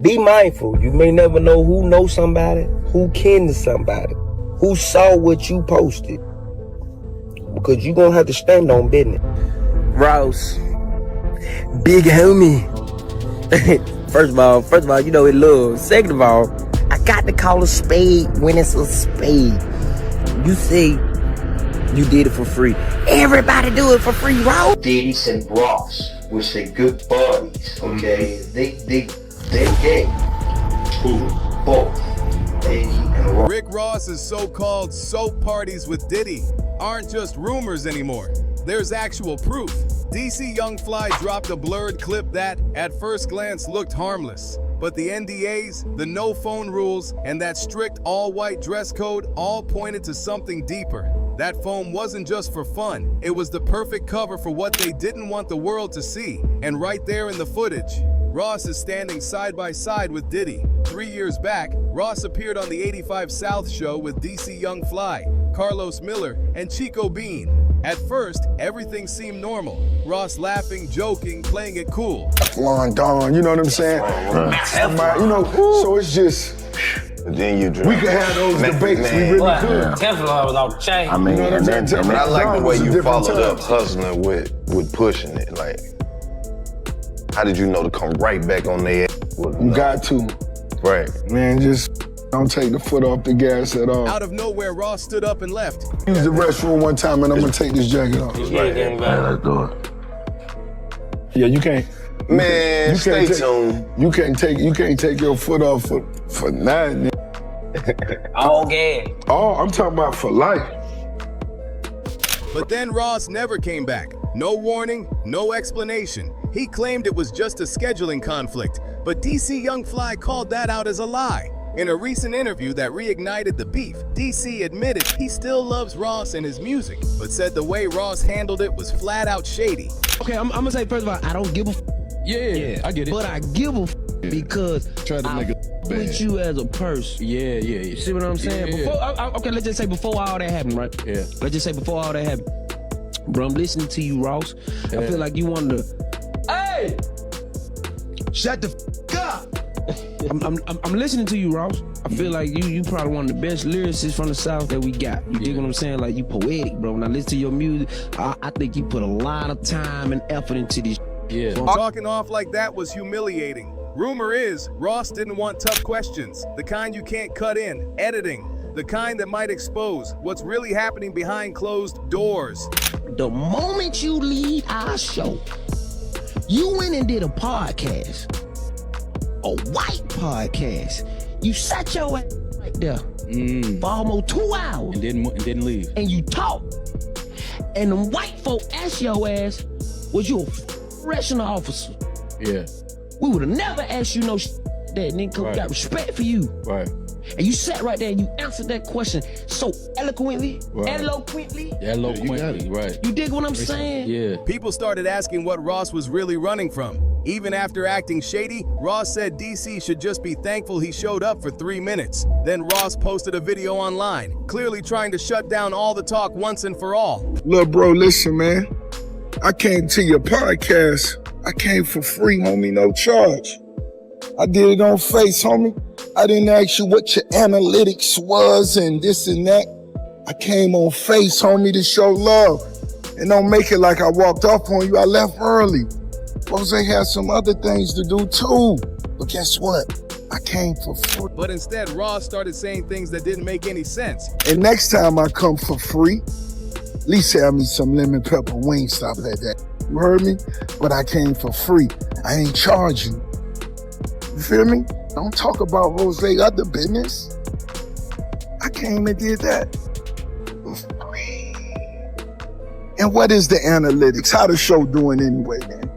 Be mindful. You may never know who knows somebody, who kin to somebody, who saw what you posted. Because you're going to have to stand on business. Ross, big homie. First of all, you know it love. Second of all, I got to call a spade when it's a spade. You say you did it for free. Everybody do it for free, Ross. Diddy and Ross, which they good buddies, okay? They're gay. Who? Both. Diddy and Ross. Rick Ross's so-called soap parties with Diddy aren't just rumors anymore. There's actual proof. DC Young Fly dropped a blurred clip that, at first glance, looked harmless. But the NDAs, the no phone rules, and that strict all-white dress code all pointed to something deeper. That phone wasn't just for fun. It was the perfect cover for what they didn't want the world to see. And right there in the footage, Ross is standing side by side with Diddy. 3 years back, Ross appeared on the 85 South show with DC Young Fly, Carlos Miller, and Chico Bean. At first, everything seemed normal. Ross laughing, joking, playing it cool. Teflon Don, you know what I'm saying? You know, so it's just, But then you drink. we could have those debates, we really could. Teflon was off the chain. I mean, You know what I'm and saying? I like the Don way was a you different followed up time. hustling with pushing it. Like, how did you know to come right back on their ass? You got to, Right. man, just don't take the foot off the gas at all. Out of nowhere, Ross stood up and left. Use the restroom one time and I'm gonna take this jacket off. Let's do it. Yeah, you can't. Man, you stay can't tuned. You can't take your foot off for nothing. All gas. Oh, I'm talking about for life. But then Ross never came back. No warning, no explanation. He claimed it was just a scheduling conflict, but DC Young Fly called that out as a lie. In a recent interview that reignited the beef, DC admitted he still loves Ross and his music, but said the way Ross handled it was flat out shady. Okay, I'm gonna say first of all, I don't give a Yeah, I get it. but I give a because Try to I make it with bad. you as a person. Yeah. You see what I'm saying? Yeah. Before, okay, let's just say before all that happened, right? Yeah. Let's just say before all that happened. Bro, I'm listening to you, Ross. I feel like you wanted to. Hey, shut the f up. I'm listening to you, Ross. I feel like you probably one of the best lyricists from the South that we got. You dig what I'm saying? Like, you poetic, bro. When I listen to your music, I think you put a lot of time and effort into this. Yeah. Talking off like that was humiliating. Rumor is, Ross didn't want tough questions, the kind you can't cut in, editing, the kind that might expose what's really happening behind closed doors. The moment you leave our show, you went and did a podcast, a white podcast. You sat your ass right there for almost 2 hours And didn't leave. and you talked. And them white folk asked your ass, was you a correctional officer? Yeah. We would have never asked you no that, nigga, 'cause we Right. got respect for you. Right. And you sat right there and you answered that question so eloquently, Right. eloquently. Eloquently, right. You dig what I'm saying? Yeah. People started asking what Ross was really running from. Even after acting shady, Ross said DC should just be thankful he showed up for 3 minutes. Then Ross posted a video online, clearly trying to shut down all the talk once and for all. Look, bro, listen, man. I came to your podcast. I came for free, homie, no charge. I did it on face, homie. I didn't ask you what your analytics was and this and that. I came on face, homie, to show love. And don't make it like I walked off on you. I left early. Jose had some other things to do too. But guess what? I came for free. But instead, Ross started saying things that didn't make any sense. And next time I come for free, at least have me some lemon pepper wings, stop at that. You heard me? But I came for free. I ain't charging. You feel me? Don't talk about Rose other business. I came and did that for free. And what is the analytics? How the show doing anyway, man?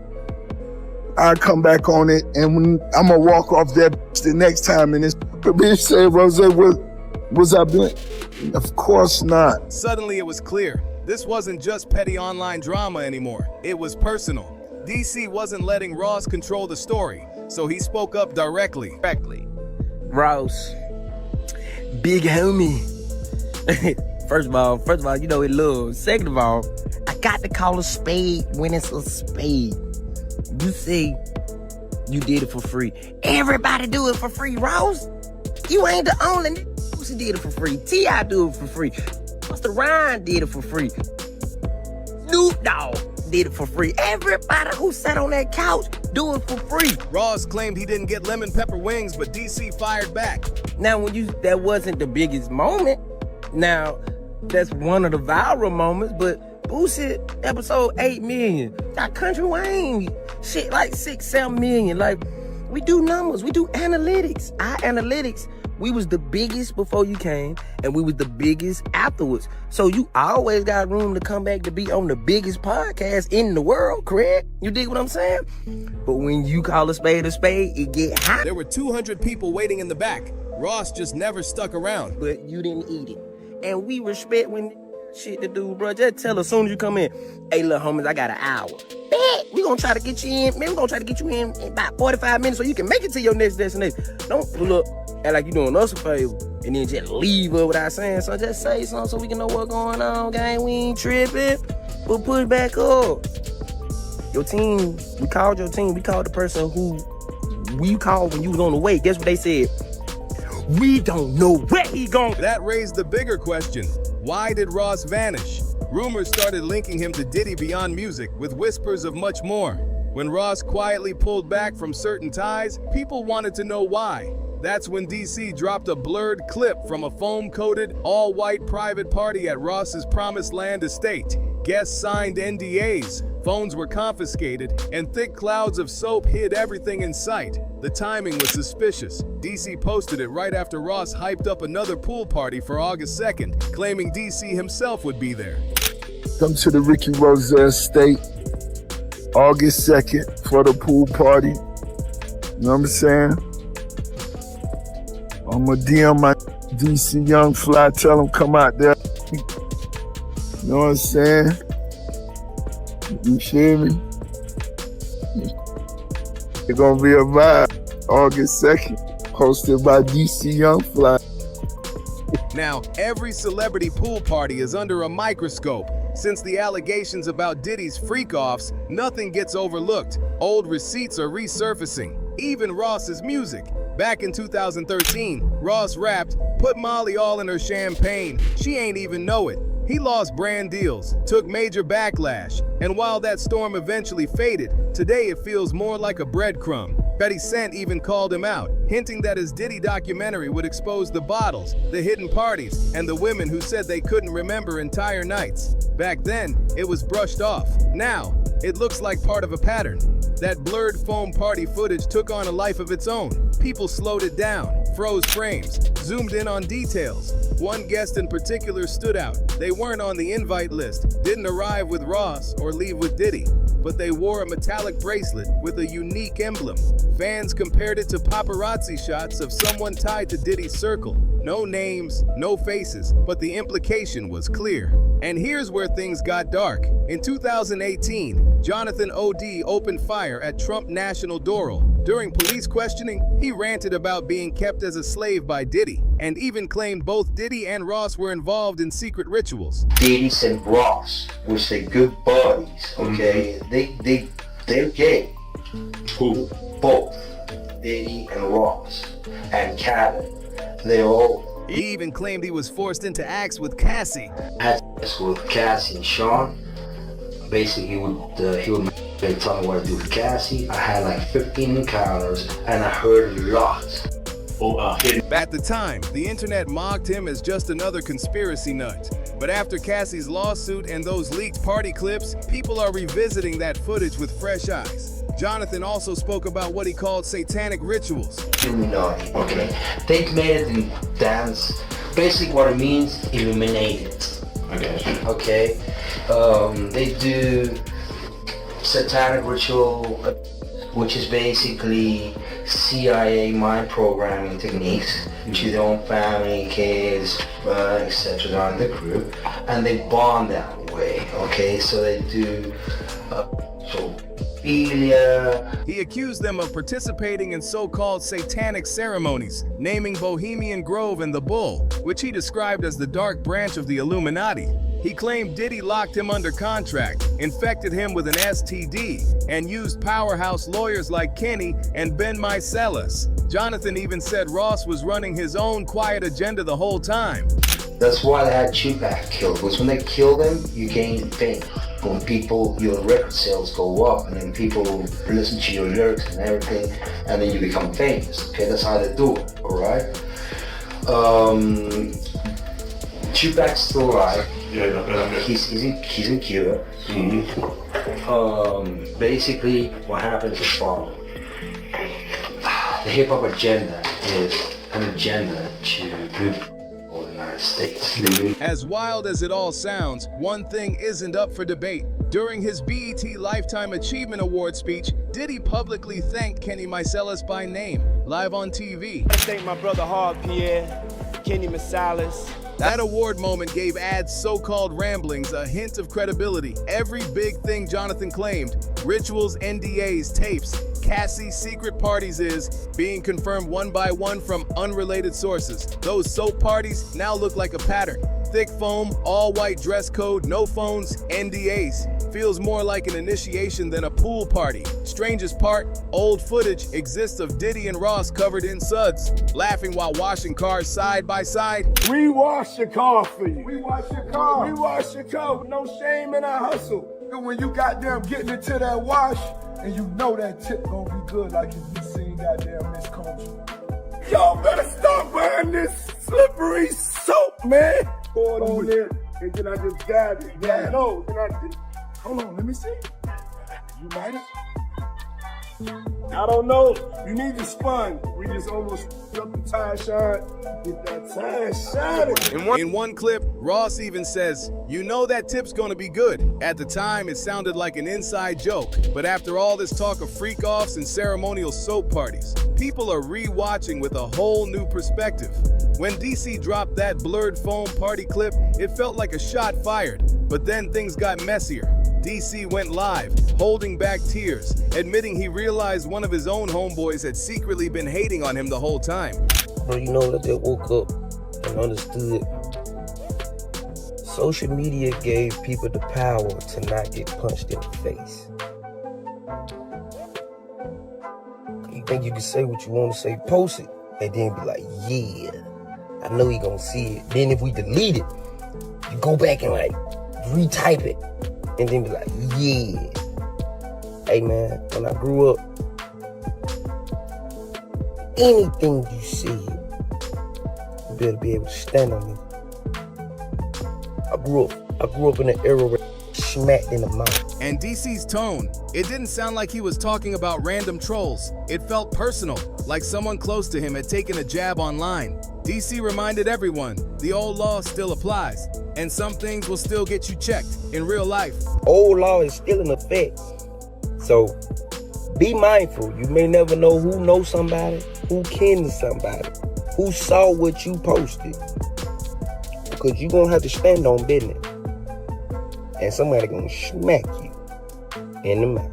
I come back on it and when I'm gonna walk off that the next time and this bitch say, Rose, what was I doing? Of course not. Suddenly it was clear. This wasn't just petty online drama anymore. It was personal. DC wasn't letting Ross control the story, so he spoke up directly. Ross, big homie. First of all, you know it love. Second of all, I got to call a spade when it's a spade. You say You did it for free. Everybody do it for free, Ross. You ain't the only nigga who did it for free. T.I. do it for free. Busta Rhymes did it for free. Snoop Dogg did it for free. Everybody who sat on that couch do it for free. Ross claimed he didn't get lemon pepper wings, but DC fired back. Now, that wasn't the biggest moment. Now, that's one of the viral moments, but bullshit, episode 8 million. Got Country Wayne, shit like 6, 7 million. Like, we do numbers, we do analytics. Our analytics, we was the biggest before you came, and we was the biggest afterwards. So you always got room to come back to be on the biggest podcast in the world, correct? You dig what I'm saying? But when you call a spade, it get hot. There were 200 people waiting in the back. Ross just never stuck around. But you didn't eat it. And we respect when shit to do, bro. Just tell us as soon as you come in, hey, little homies, I got an hour. Bet we gonna try to get you in. Man, we gonna try to get you in about 45 minutes so you can make it to your next destination. Don't pull up, act like you doing us a favor, and then just leave her without saying something. Just say something so we can know what's going on, gang. We ain't tripping. We'll put it back up. Your team, we called your team. We called the person who we called when you was on the way. Guess what they said? We don't know where he gone. That raised the bigger question. Why did Ross vanish? Rumors started linking him to Diddy beyond music, with whispers of much more. When Ross quietly pulled back from certain ties, people wanted to know why. That's when DC dropped a blurred clip from a foam-coated, all-white private party at Ross's Promised Land estate. Guests signed NDAs, phones were confiscated, and thick clouds of soap hid everything in sight. The timing was suspicious. DC posted it right after Ross hyped up another pool party for August 2nd, claiming DC himself would be there. Come to the Ricky Rose estate, August 2nd for the pool party. You know what I'm saying? I'm gonna DM my DC Young Fly, tell him come out there. You know what I'm saying? You feel me? It's gonna be a vibe. August 2nd, hosted by DC Young Fly. Now, every celebrity pool party is under a microscope. Since the allegations about Diddy's freak-offs, nothing gets overlooked. Old receipts are resurfacing, even Ross's music. Back in 2013, Ross rapped, "Put Molly all in her champagne, she ain't even know it." He lost brand deals, took major backlash, and while that storm eventually faded, today it feels more like a breadcrumb. 50 Cent even called him out, hinting that his Diddy documentary would expose the bottles, the hidden parties, and the women who said they couldn't remember entire nights. Back then, it was brushed off. Now, it looks like part of a pattern. That blurred foam party footage took on a life of its own. People slowed it down, froze frames, zoomed in on details. One guest in particular stood out. They weren't on the invite list, didn't arrive with Ross or leave with Diddy, but they wore a metallic bracelet with a unique emblem. Fans compared it to paparazzi shots of someone tied to Diddy's circle. No names, no faces, but the implication was clear. And here's where things got dark. In 2018, Jonathan O.D. opened fire at Trump National Doral. During police questioning, he ranted about being kept as a slave by Diddy, and even claimed both Diddy and Ross were involved in secret rituals. Diddy and Ross, which they good buddies, okay? They're gay. Who? Both. Diddy and Ross. And Kevin. They're all. He even claimed he was forced into acts with Cassie. Acts with Cassie and Sean. Basically, he would tell me what to do with Cassie. I had like 15 encounters, and I heard a lot. At the time, the internet mocked him as just another conspiracy nut. But after Cassie's lawsuit and those leaked party clips, people are revisiting that footage with fresh eyes. Jonathan also spoke about what he called satanic rituals. Illuminati, okay? They made it in dance. Basically what it means, illuminated. Okay? They do satanic ritual, which is basically CIA mind programming techniques to their own family, kids, etc. on the group, and they bond that way, okay? So they do He accused them of participating in so-called satanic ceremonies, naming Bohemian Grove and the Bull, which he described as the dark branch of the Illuminati. He claimed Diddy locked him under contract, infected him with an STD, and used powerhouse lawyers like Kenny and Ben Meiselas. Jonathan even said Ross was running his own quiet agenda the whole time. That's why they had Tupac killed, because when they kill them, you gain fame. When people, your record sales go up, and then people listen to your lyrics and everything, and then you become famous. Okay, that's how they do it, alright? Tupac's still alive. He's in Cuba. Basically, what happens is following. The hip-hop agenda is an agenda to move all the United States. As wild as it all sounds, one thing isn't up for debate. During his BET Lifetime Achievement Award speech, Diddy publicly thanked Kenny Meiselas by name, live on TV. I thank my brother Hard Pierre, Kenny Meiselas. That award moment gave Ad's so-called ramblings a hint of credibility. Every big thing Jonathan claimed, rituals, NDAs, tapes, Cassie's secret parties is being confirmed one by one from unrelated sources. Those soap parties now look like a pattern. Thick foam, all-white dress code, no phones, NDAs. Feels more like an initiation than a pool party. Strangest part, old footage exists of Diddy and Ross covered in suds, laughing while washing cars side by side. We wash your car for you. We wash your car. We wash your car. No shame in our hustle. And when you goddamn getting into that wash, and you know that tip gonna be good, like if you seen goddamn Miss Country. Y'all better stop buying this slippery soap, man. Pour it on there, and then I just dab it. Yeah, no, then I just, hold on, let me see. You might have. I don't know. You need the sponge. We just almost up the tie shine. Get that tie shine. In one clip, Ross even says, "You know that tip's gonna be good." At the time, it sounded like an inside joke, but after all this talk of freak-offs and ceremonial soap parties, people are re-watching with a whole new perspective. When DC dropped that blurred foam party clip, it felt like a shot fired, but then things got messier. DC went live, holding back tears, admitting he realized one of his own homeboys had secretly been hating on him the whole time. Bro, you know that they woke up and understood. Social media gave people the power to not get punched in the face. You think you can say what you want to say, post it, and then be like, yeah, I know he gonna see it. Then if we delete it, you go back and like retype it, and then be like, yeah. Hey man, when I grew up, anything you said, you better be able to stand on it. I grew up in an era where smacked in the mouth. And DC's tone, it didn't sound like he was talking about random trolls. It felt personal, like someone close to him had taken a jab online. DC reminded everyone, the old law still applies, and some things will still get you checked in real life. Old law is still in effect. So be mindful. You may never know who knows somebody, who kin to somebody, who saw what you posted. Because you're going to have to stand on business. And somebody going to smack you in the mouth.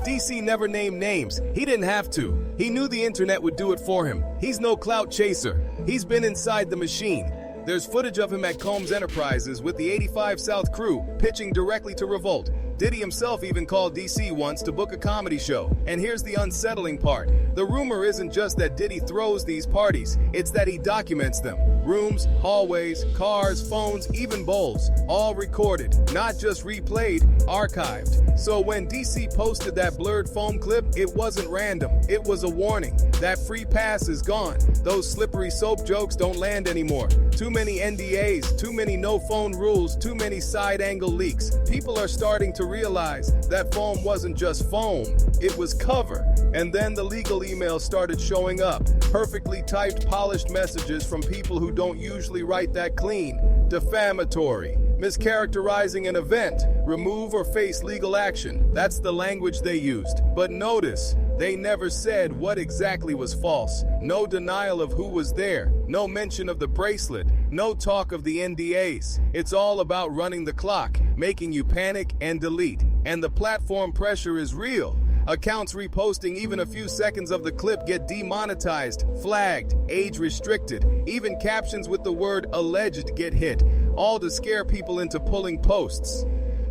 DC never named names. He didn't have to. He knew the internet would do it for him. He's no clout chaser. He's been inside the machine. There's footage of him at Combs Enterprises with the 85 South crew pitching directly to Revolt. Diddy himself even called DC once to book a comedy show. And here's the unsettling part. The rumor isn't just that Diddy throws these parties, it's that he documents them. Rooms, hallways, cars, phones, even bowls, all recorded, not just replayed, archived. So when DC posted that blurred foam clip, it wasn't random, it was a warning. That free pass is gone. Those slippery soap jokes don't land anymore. Too many NDAs, too many no phone rules, too many side angle leaks. People are starting to realize that foam wasn't just foam, it was cover. And then the legal emails started showing up. Perfectly typed, polished messages from people who don't usually write that clean. Defamatory, mischaracterizing an event, remove or face legal action. That's the language they used. But notice, they never said what exactly was false. No denial of who was there. No mention of the bracelet. No talk of the NDAs. It's all about running the clock, making you panic and delete. And the platform pressure is real. Accounts reposting even a few seconds of the clip get demonetized, flagged, age restricted. Even captions with the word alleged get hit. all to scare people into pulling posts.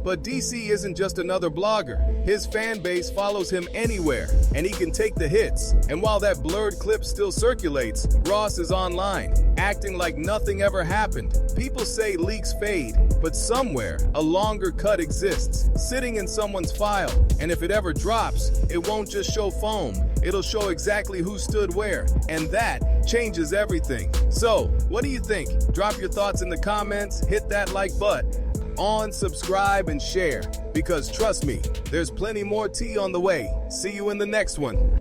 But DC isn't just another blogger. His fan base follows him anywhere, and he can take the hits. And while that blurred clip still circulates, Ross is online, acting like nothing ever happened. People say leaks fade, but somewhere, a longer cut exists, sitting in someone's file. And if it ever drops, it won't just show foam. It'll show exactly who stood where, and that changes everything. So, what do you think? Drop your thoughts in the comments, hit that like button, subscribe, and share. Because trust me, there's plenty more tea on the way. See you in the next one.